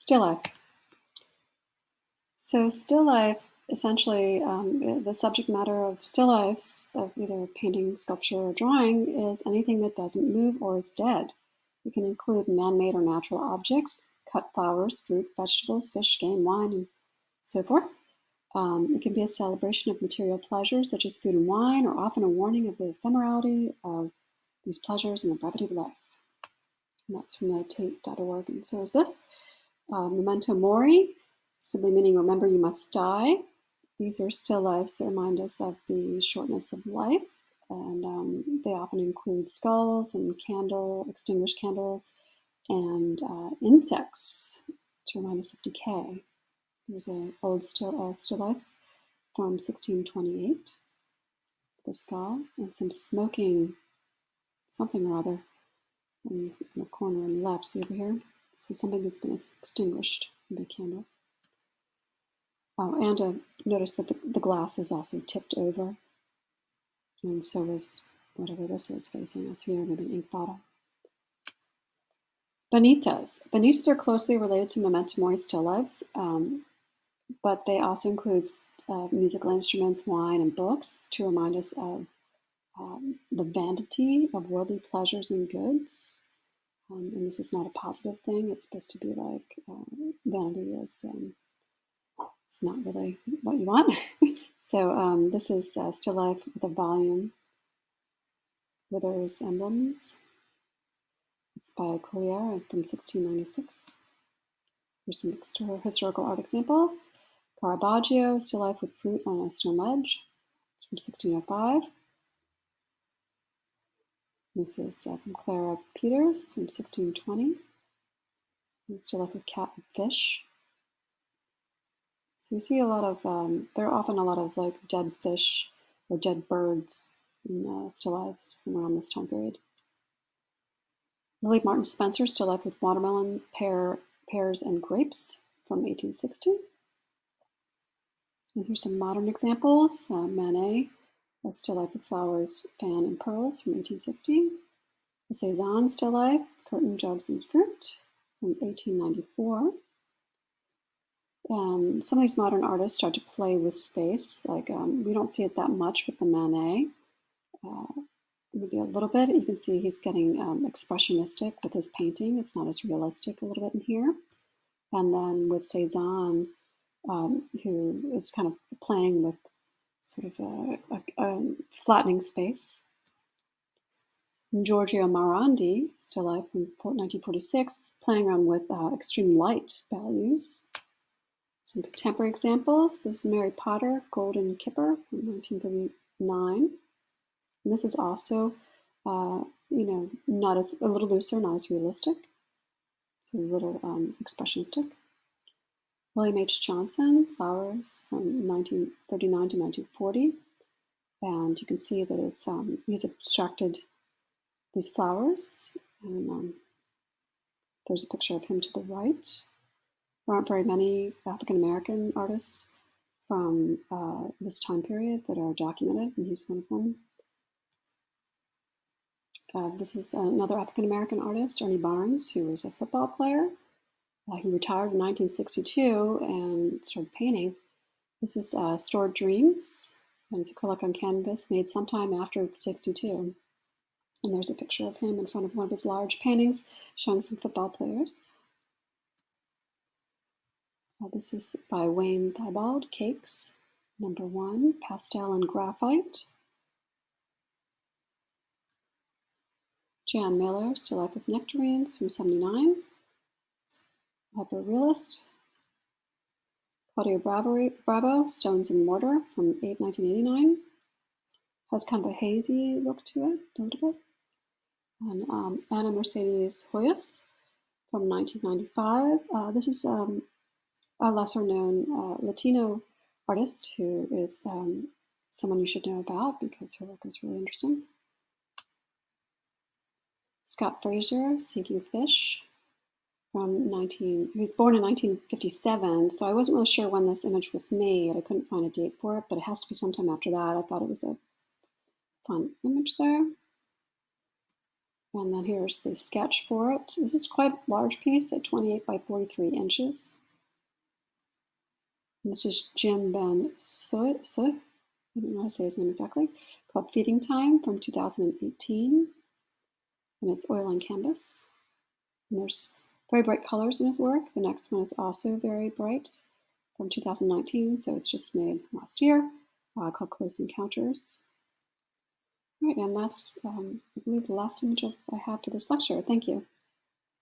Still life. So still life, essentially, the subject matter of still lifes, of either painting, sculpture, or drawing, is anything that doesn't move or is dead. It can include man-made or natural objects, cut flowers, fruit, vegetables, fish, game, wine, and so forth. It can be a celebration of material pleasures, such as food and wine, or often a warning of the ephemerality of these pleasures and the brevity of life. And that's from the Tate.org. And so is this. Memento mori, simply meaning remember you must die. These are still lifes that remind us of the shortness of life. And they often include skulls and extinguished candles, and insects to remind us of decay. There's an old still life from 1628, the skull, and some smoking something or other in the corner on the left. See over here? So something has been extinguished by a candle. Oh, and notice that the glass is also tipped over. And so is whatever this is facing us here, maybe an ink bottle. Bonitas. Bonitas are closely related to memento mori still lifes, but they also include musical instruments, wine, and books to remind us of the vanity of worldly pleasures and goods. And this is not a positive thing. It's supposed to be like vanity is it's not really what you want. So this is still life with a volume. Wither's Emblems. It's by Collier from 1696. Here's some historical art examples. Caravaggio, Still Life with Fruit on a Stone Ledge. It's from 1605. This is from Clara Peters from 1620. And Still Life with Cat and Fish. So we see a lot of, there are often a lot of like dead fish or dead birds in still lifes from around this time period. Lily Martin Spencer, Still Life with Watermelon, Pears, and Grapes from 1860. And here's some modern examples. Manet, Still Life with Flowers, Fan, and Pearls from 1860. The Cezanne, Still Life with Curtain, Jugs, and Fruit from 1894. And some of these modern artists start to play with space. Like we don't see it that much with the Manet. Maybe a little bit. You can see he's getting expressionistic with his painting. It's not as realistic a little bit in here. And then with Cezanne, who is kind of playing with sort of a flattening space. And Giorgio Morandi, Still Life from 1946, playing around with extreme light values. Some contemporary examples. This is Mary Potter, Golden Kipper from 1939. And this is also, not a little looser, not as realistic. It's a little expressionistic. William H. Johnson, Flowers from 1939 to 1940. And you can see that it's he's abstracted these flowers. And there's a picture of him to the right. There aren't very many African-American artists from this time period that are documented, and he's one of them. This is another African-American artist, Ernie Barnes, who was a football player. He retired in 1962 and started painting. This is Stored Dreams, and it's acrylic on canvas made sometime after 62. And there's a picture of him in front of one of his large paintings showing some football players. This is by Wayne Thibaud, Cakes, number 1, Pastel and Graphite. Jan Miller, Still Life with Nectarines from 79. Hyper-realist. Claudio Bravo, Stones and Mortar from 1989. Has kind of a hazy look to it, a little bit. And Ana Mercedes Hoyos from 1995. This is a lesser-known Latino artist who is someone you should know about because her work is really interesting. Scott Fraser, Sinking Fish, he was born in 1957, so I wasn't really sure when this image was made. I couldn't find a date for it, but it has to be sometime after that. I thought it was a fun image there. And then here's the sketch for it. This is quite a large piece at 28 by 43 inches. And this is Jim Ben Suh, I don't know how to say his name exactly, called Feeding Time from 2018. And it's oil on canvas. And there's very bright colors in his work. The next one is also very bright from 2019, so it's just made last year, called Close Encounters. All right, and that's, I believe, the last image I have for this lecture. Thank you.